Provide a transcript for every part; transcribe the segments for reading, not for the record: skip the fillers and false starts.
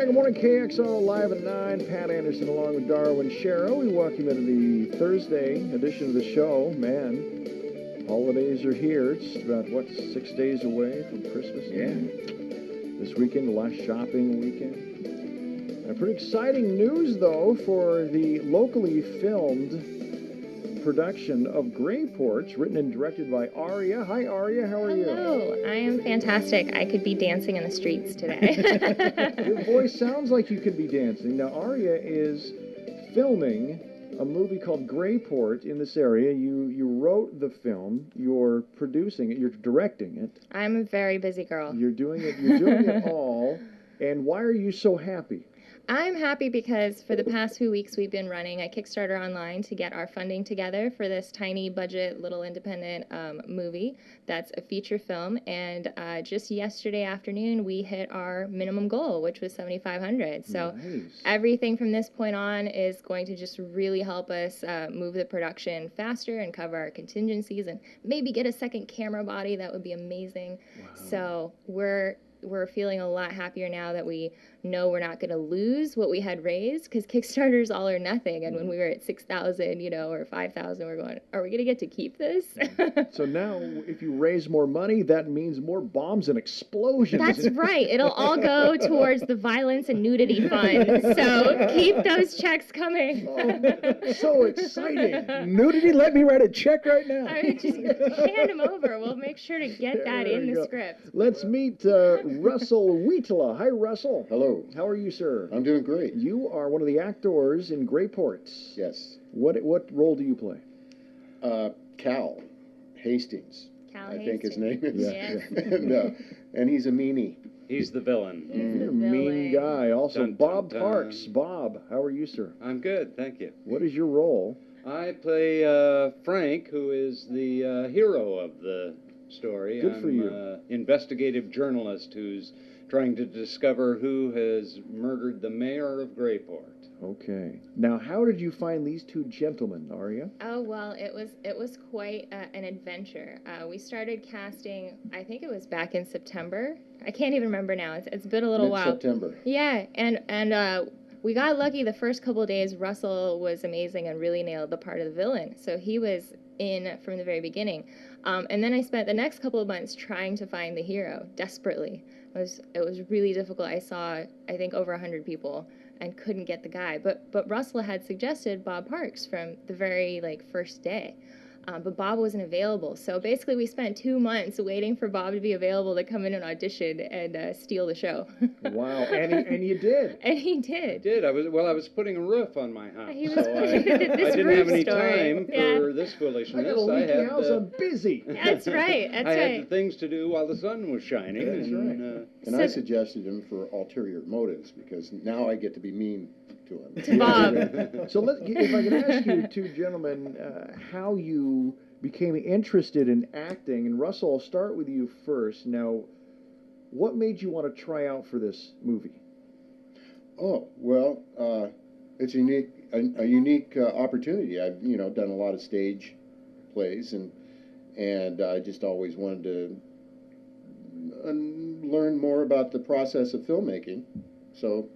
Yeah, good morning, KXRO Live at 9. Pat Anderson along with Darwin Sharrow. We welcome you to the Thursday edition of the show. Man, holidays are here. It's about, 6 days away from Christmas? Yeah. This weekend, the last shopping weekend. Pretty exciting news, though, for the locally filmed production of Grayport, written and directed by Aria. Hi, Aria. How are you? Hello. I am fantastic. I could be dancing in the streets today. Your voice sounds like you could be dancing. Now, Aria is filming a movie called Grayport in this area. You wrote the film. You're producing it. You're directing it. I'm a very busy girl. You're doing it. You're doing it all. And why are you so happy? I'm happy because for the past few weeks we've been running a Kickstarter online to get our funding together for this tiny budget little independent movie that's a feature film, and just yesterday afternoon we hit our minimum goal, which was $7,500. So nice. Everything from this point on is going to just really help us move the production faster and cover our contingencies and maybe get a second camera body. That would be amazing. Wow. So we're feeling a lot happier now that we know we're not going to lose what we had raised, because Kickstarter's all or nothing. And when we were at 6,000, or 5,000, we're going, are we going to get to keep this? So now, if you raise more money, that means more bombs and explosions. That's right. It'll all go towards the violence and nudity fund. So keep those checks coming. Oh, so exciting. Nudity? Let me write a check right now. I mean, just hand them over. We'll make sure to get that There in you the go. script. Let's meet Russell Wiitala. Hi, Russell. Hello. How are you, sir? I'm doing great. You are one of the actors in Grayport. Yes. What role do you play? Cal Hastings. Cal I think his Hastings. name is. Yes. And he's a meanie. He's the villain. He's the Mean villain. guy. Also, Dun, dun, Bob dun. Parks. Bob, how are you, sir? I'm good, thank you. What is your role? I play Frank, who is the hero of the story. Good for you. I'm an investigative journalist who's trying to discover who has murdered the mayor of Grayport. Okay. Now, how did you find these two gentlemen, Aria? Oh, well, it was quite an adventure. We started casting, I think it was back in September. I can't even remember now. It's been a little while. September. Yeah, and we got lucky the first couple of days. Russell was amazing and really nailed the part of the villain. So he was in from the very beginning. And then I spent the next couple of months trying to find the hero, desperately. It was really difficult. I saw, I think, over 100 people and couldn't get the guy. But Russell had suggested Bob Parks from the very first day. But Bob wasn't available. So basically we spent 2 months waiting for Bob to be available to come in and audition and steal the show. Wow. And you did. And he did. I was putting a roof on my house. He was so I this didn't roof have any story. time Yeah. for this I foolishness. got a leaky had house. I'm busy. That's right. That's I had the right. things to do while the sun was shining. That's and, right. And I suggested him for ulterior motives because now I get to be mean to him. To Bob. So if I can ask you two gentlemen how you became interested in acting, and Russell, I'll start with you first. Now, what made you want to try out for this movie? Oh, well, it's a unique opportunity. I've done a lot of stage plays, and I just always wanted to learn more about the process of filmmaking. So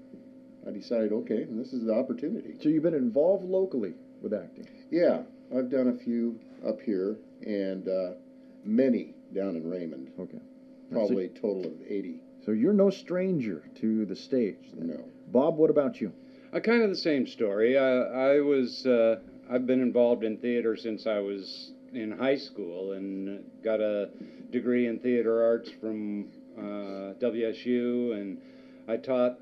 I decided, okay, this is the opportunity. So you've been involved locally with acting. Yeah, I've done a few up here and many down in Raymond. Okay. Probably a total of 80. So you're no stranger to the stage, then. No. Bob, what about you? kind of the same story. I've been involved in theater since I was in high school and got a degree in theater arts from WSU, and I taught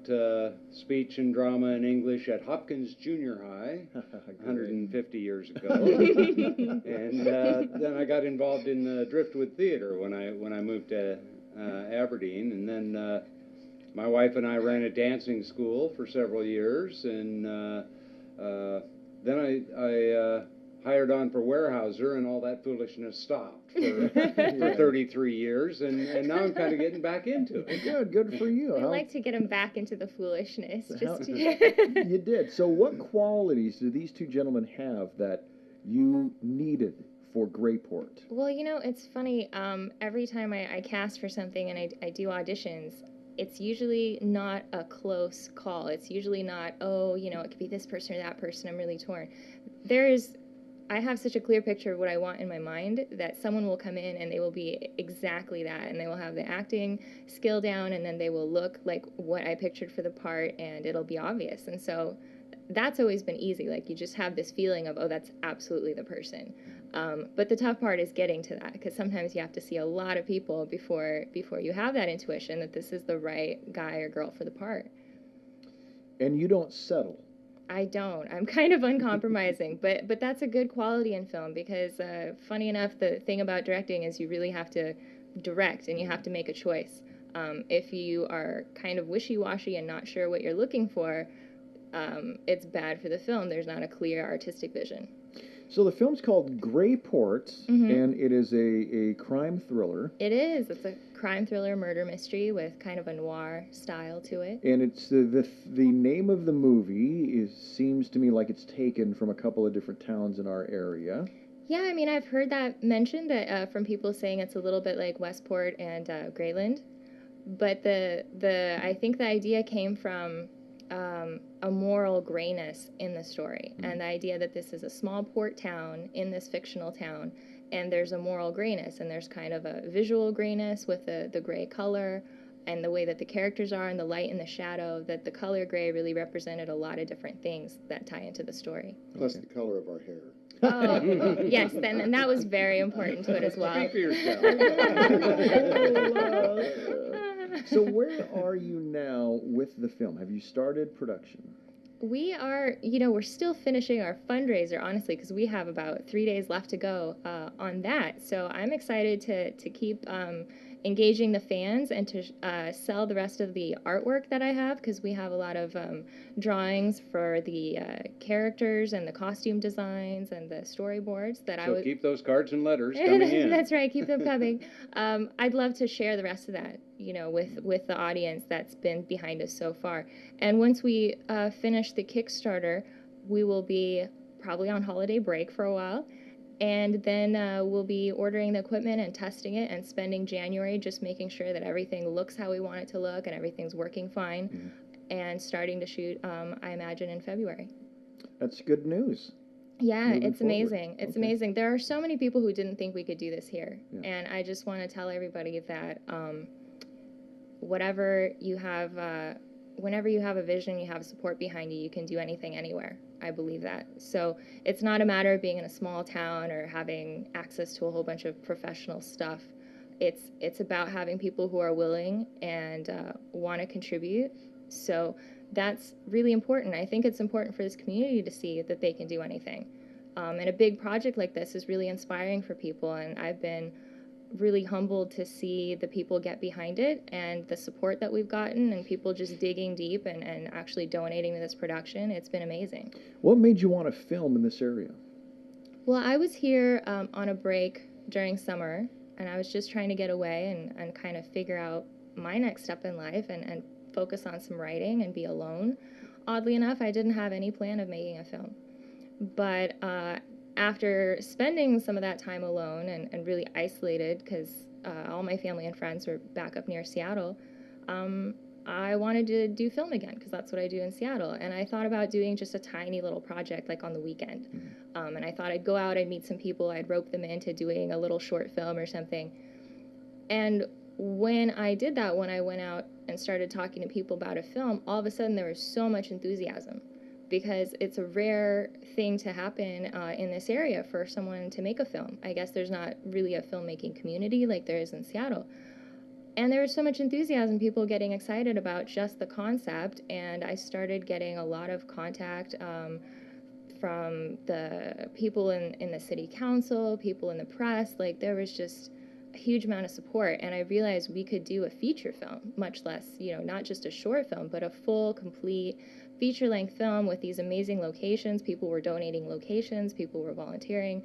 speech and drama and English at Hopkins Junior High 150 years ago. And then I got involved in Driftwood Theater when I moved to Aberdeen, and then my wife and I ran a dancing school for several years, and then I hired on for Weyerhaeuser, and all that foolishness stopped for 33 years, and now I'm kind of getting back into it. Good for you. I'd like to get him back into the foolishness. You did. So what qualities do these two gentlemen have that you needed for Grayport? Well, you know, it's funny. Every time I cast for something and I do auditions, it's usually not a close call. It's usually not, oh, you know, it could be this person or that person. I'm really torn. I have such a clear picture of what I want in my mind that someone will come in and they will be exactly that, and they will have the acting skill down, and then they will look like what I pictured for the part, and it'll be obvious. And so that's always been easy. Like, you just have this feeling of, oh, that's absolutely the person. But the tough part is getting to that, because sometimes you have to see a lot of people before you have that intuition that this is the right guy or girl for the part. And you don't settle. I don't. I'm kind of uncompromising, but that's a good quality in film, because funny enough, the thing about directing is you really have to direct and you have to make a choice. If you are kind of wishy-washy and not sure what you're looking for, it's bad for the film. There's not a clear artistic vision. So the film's called Grayport, and it is a crime thriller. It is. It's a crime thriller murder mystery with kind of a noir style to it. And it's the name of the movie seems to me like it's taken from a couple of different towns in our area. Yeah, I mean, I've heard that mentioned from people saying it's a little bit like Westport and Grayland, but I think the idea came from a moral grayness in the story, and the idea that this is a small port town in this fictional town, and there's a moral grayness, and there's kind of a visual grayness with the gray color and the way that the characters are and the light and the shadow, that the color gray really represented a lot of different things that tie into the story. Plus the color of our hair. Oh, yes, and that was very important to it as well. Speak for yourself. So where are you now with the film? Have you started production? We are, we're still finishing our fundraiser, honestly, because we have about 3 days left to go on that. So I'm excited to keep engaging the fans and to sell the rest of the artwork that I have, because we have a lot of drawings for the characters and the costume designs and the storyboards that So keep those cards and letters coming in. That's right, keep them coming. I'd love to share the rest of that, with the audience that's been behind us so far. And once we finish the Kickstarter, we will be probably on holiday break for a while. And then we'll be ordering the equipment and testing it and spending January just making sure that everything looks how we want it to look and everything's working fine, and starting to shoot, I imagine, in February. That's good news. Yeah, Moving it's forward. amazing. It's amazing. There are so many people who didn't think we could do this here. Yeah. And I just want to tell everybody that whenever you have a vision, you have support behind you, you can do anything anywhere. I believe that. So it's not a matter of being in a small town or having access to a whole bunch of professional stuff. It's about having people who are willing and want to contribute. So that's really important. I think it's important for this community to see that they can do anything. And a big project like this is really inspiring for people, and I've been really humbled to see the people get behind it and the support that we've gotten, and people just digging deep and actually donating to this production. It's been amazing. What made you want to film in this area? Well, I was here on a break during summer, and I was just trying to get away and kind of figure out my next step in life and focus on some writing and be alone. Oddly enough, I didn't have any plan of making a film. But after spending some of that time alone and really isolated, because all my family and friends were back up near Seattle, I wanted to do film again, because that's what I do in Seattle. And I thought about doing just a tiny little project like on the weekend. And I thought I'd go out, I'd meet some people, I'd rope them into doing a little short film or something. And when I did that, when I went out and started talking to people about a film, all of a sudden there was so much enthusiasm, because it's a rare thing to happen in this area for someone to make a film. I guess there's not really a filmmaking community like there is in Seattle. And there was so much enthusiasm, people getting excited about just the concept, and I started getting a lot of contact from the people in the city council, people in the press. Like, there was just a huge amount of support, and I realized we could do a feature film, much less, not just a short film, but a full, complete feature-length film with these amazing locations. People were donating locations, people were volunteering.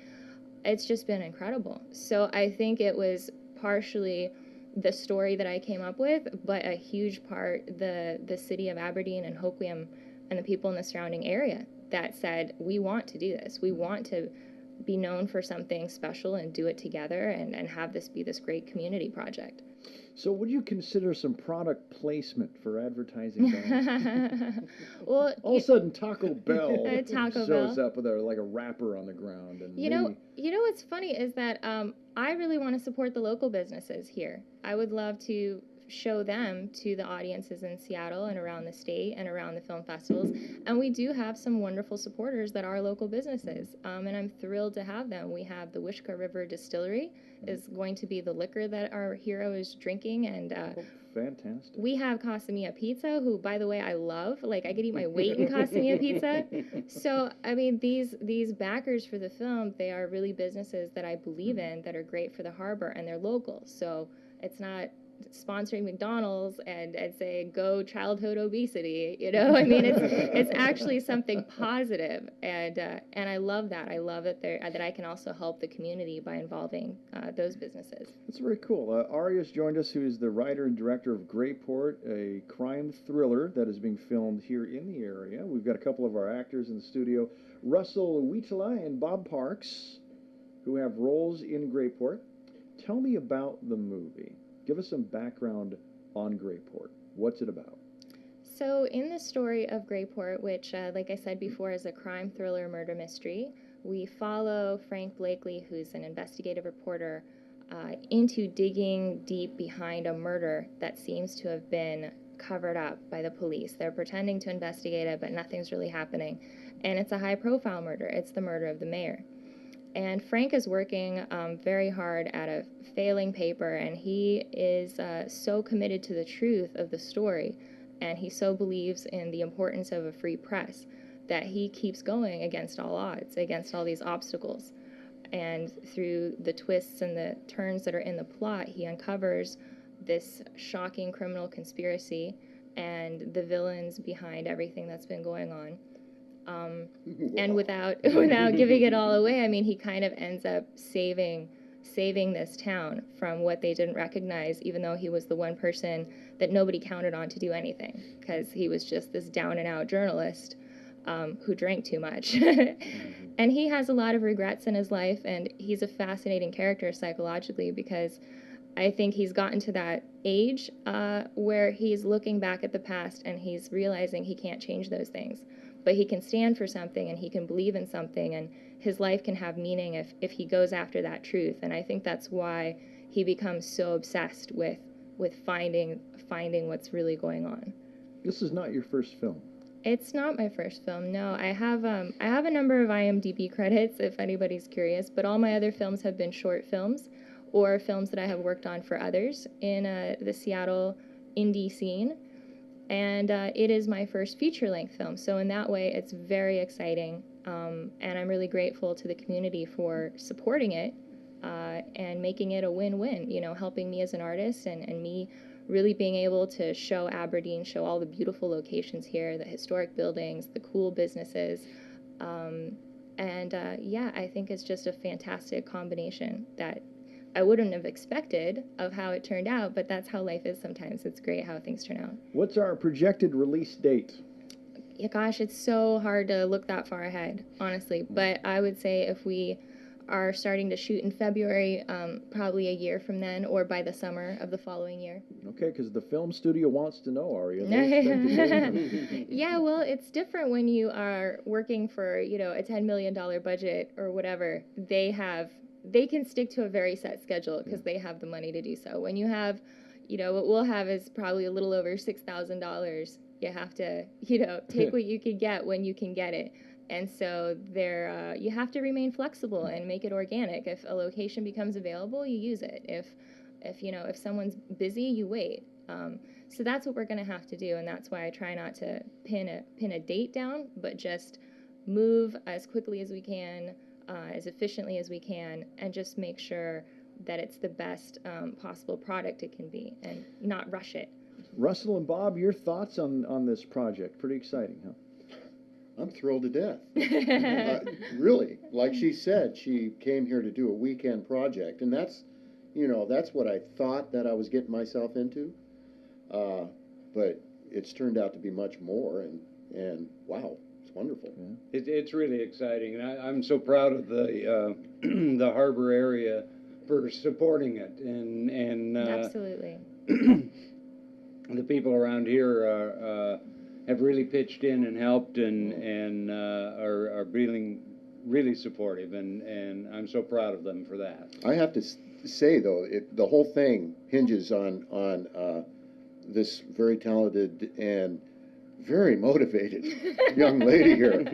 It's just been incredible. So I think it was partially the story that I came up with, but a huge part the city of Aberdeen and Hoquiam and the people in the surrounding area that said, we want to do this. We want to be known for something special and do it together and have this be this great community project. So would you consider some product placement for advertising dollars? Well, all of a sudden Taco Bell Taco shows Bell. up with like a wrapper on the ground, and You know what's funny is that I really want to support the local businesses here. I would love to show them to the audiences in Seattle and around the state and around the film festivals. And we do have some wonderful supporters that are local businesses, and I'm thrilled to have them. We have the Wishkah River Distillery is going to be the liquor that our hero is drinking, and fantastic. We have Casamia Pizza, who, by the way, I love. Like, I could eat my weight in Casamia Pizza. So, I mean, these backers for the film, they are really businesses that I believe in, that are great for the harbor, and they're local. So it's not sponsoring McDonald's and saying go childhood obesity, you know. I mean, it's actually something positive, and I love that. I love it that I can also help the community by involving those businesses. That's very cool. Aria's joined us, who is the writer and director of Grayport, a crime thriller that is being filmed here in the area. We've got a couple of our actors in the studio, Russell Wiitala and Bob Parks, who have roles in Grayport. Tell me about the movie. Give us some background on Grayport. What's it about? So in the story of Grayport, which, like I said before, is a crime thriller murder mystery, we follow Frank Blakely, who's an investigative reporter, into digging deep behind a murder that seems to have been covered up by the police. They're pretending to investigate it, but nothing's really happening. And it's a high-profile murder. It's the murder of the mayor. And Frank is working very hard at a failing paper, and he is so committed to the truth of the story, and he so believes in the importance of a free press that he keeps going against all odds, against all these obstacles. And through the twists and the turns that are in the plot, he uncovers this shocking criminal conspiracy and the villains behind everything that's been going on. And without giving it all away, I mean, he kind of ends up saving this town from what they didn't recognize, even though he was the one person that nobody counted on to do anything, because he was just this down-and-out journalist who drank too much. And he has a lot of regrets in his life, and he's a fascinating character psychologically, because I think he's gotten to that age where he's looking back at the past and he's realizing he can't change those things. But he can stand for something, and he can believe in something, and his life can have meaning if he goes after that truth. And I think that's why he becomes so obsessed with finding what's really going on. This is not your first film. It's not my first film, no. I have a number of IMDb credits, if anybody's curious, but all my other films have been short films or films that I have worked on for others in the Seattle indie scene. And it is my first feature-length film, so in that way, it's very exciting, and I'm really grateful to the community for supporting it and making it a win-win, you know, helping me as an artist and me really being able to show Aberdeen, show all the beautiful locations here, the historic buildings, the cool businesses, yeah, I think it's just a fantastic combination that I wouldn't have expected of how it turned out, but that's how life is sometimes. It's great how things turn out. What's our projected release date? Yeah, gosh, it's so hard to look that far ahead, honestly. But I would say if we are starting to shoot in February, probably a year from then, or by the summer of the following year. Okay, because the film studio wants to know, Aria. Yeah, well, it's different when you are working for, you know, a $10 million budget or whatever. They can stick to a very set schedule because they have the money to do so. When you have, you know, what we'll have is probably a little over $6,000. You have to, you know, take what you can get when you can get it. And so you have to remain flexible and make it organic. If a location becomes available, you use it. If someone's busy, you wait. So that's what we're going to have to do, and that's why I try not to pin a date down, but just move as quickly as we can, as efficiently as we can, and just make sure that it's the best possible product it can be, and not rush it. Russell and Bob, your thoughts on this project? Pretty exciting, huh? I'm thrilled to death. Really, like she said, she came here to do a weekend project, and that's what I thought that I was getting myself into. But it's turned out to be much more, and wow, it's wonderful. Yeah. It's really exciting, and I'm so proud of the the harbor area for supporting it, and Absolutely. the people around here have really pitched in and helped, and are really supportive, and I'm so proud of them for that. I have to say though, the whole thing hinges on this very talented and very motivated young lady here.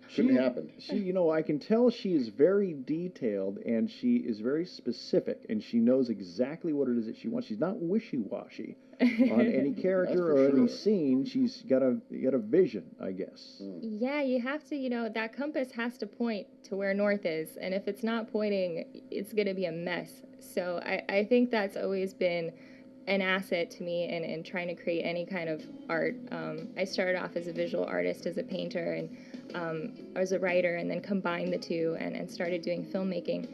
Shouldn't happen. She, I can tell she is very detailed and she is very specific and she knows exactly what it is that she wants. She's not wishy-washy on any character or any scene. She's got a vision, I guess. Yeah, you have to, that compass has to point to where north is, and if it's not pointing, it's going to be a mess. So I think that's always been an asset to me in trying to create any kind of art. I started off as a visual artist, as a painter, and as a writer, and then combined the two and started doing filmmaking.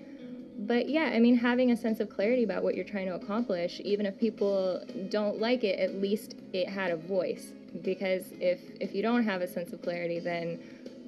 But yeah, I mean, having a sense of clarity about what you're trying to accomplish, even if people don't like it, at least it had a voice. Because if you don't have a sense of clarity, then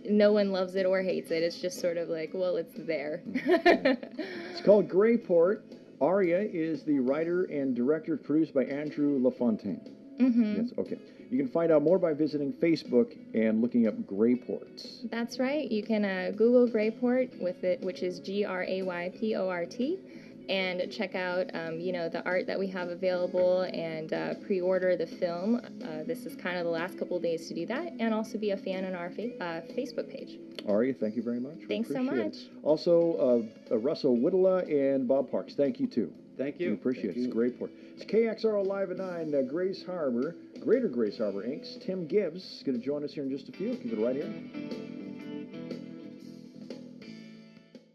no one loves it or hates it. It's just sort of like, well, it's there. It's called Grayport. Aria is the writer and director, produced by Andrew LaFontaine. Mm-hmm. Yes, okay. You can find out more by visiting Facebook and looking up Grayport. That's right. You can Google Grayport with it, which is Grayport, and check out the art that we have available and pre-order the film. This is kind of the last couple of days to do that, and also be a fan on our Facebook page. Aria, thank you very much. Thanks so much. Also, Russell Wiitala and Bob Parks, thank you too. Thank you. We appreciate it. It's Grayport. It's KXRO Live at 9, Grace Harbor, Greater Grace Harbor Inc.'s Tim Gibbs is going to join us here in just a few. Keep it right here.